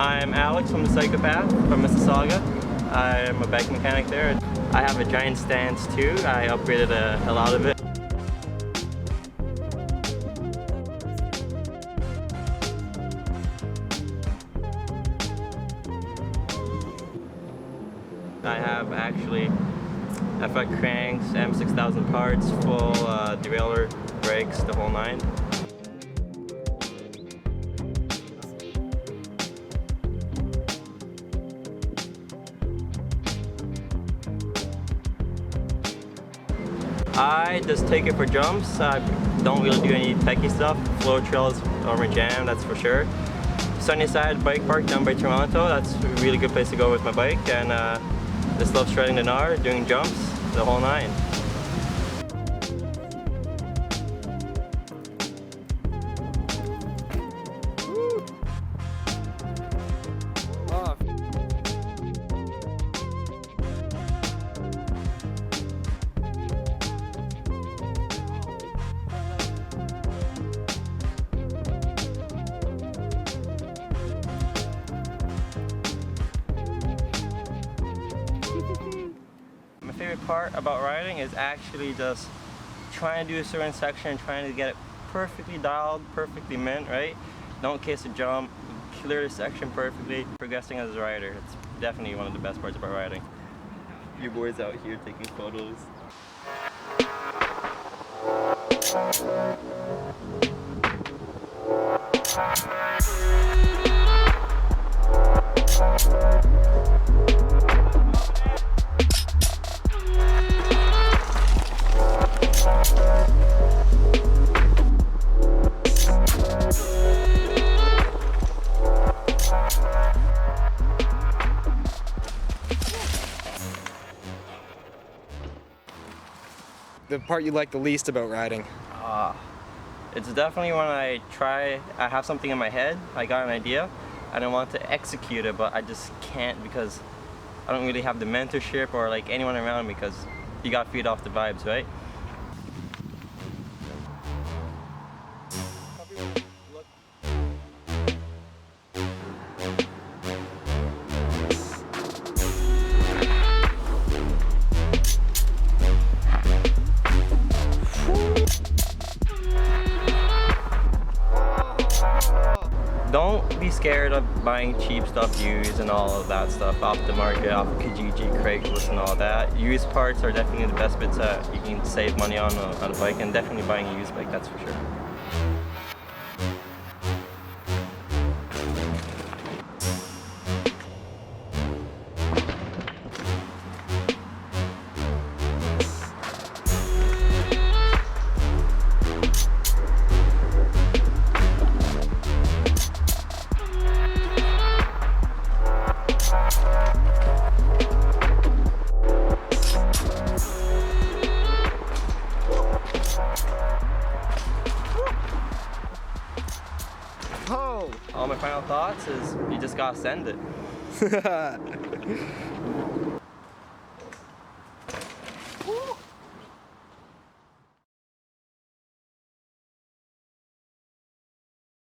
I'm Alex from the Cyclepath from Mississauga. I'm a bike mechanic there. I have a giant stance too. I upgraded a lot of it. I have actually FX cranks, M6000 parts, full derailleur, brakes, the whole nine. I just take it for jumps. I don't really do any techie stuff. Flow trails are my jam, that's for sure. Sunnyside Bike Park down by Toronto, that's a really good place to go with my bike. And just love shredding the gnar, doing jumps, the whole nine. My favorite part about riding is actually just trying to do a certain section, trying to get it perfectly dialed, perfectly mint, right? Don't kiss a jump, clear the section perfectly. Progressing as a rider, it's definitely one of the best parts about riding. Your boys out here taking photos. The part you like the least about riding? It's definitely when I have something in my head, I got an idea, and I want to execute it, but I just can't because I don't really have the mentorship or like anyone around me, because you got to feed off the vibes, right? Don't be scared of buying cheap stuff used and all of that stuff off the market, off of Kijiji, Craigslist and all that. Used parts are definitely the best bits that you can save money on a bike, and definitely buying a used bike, that's for sure. Oh! All my final thoughts is you just gotta send it.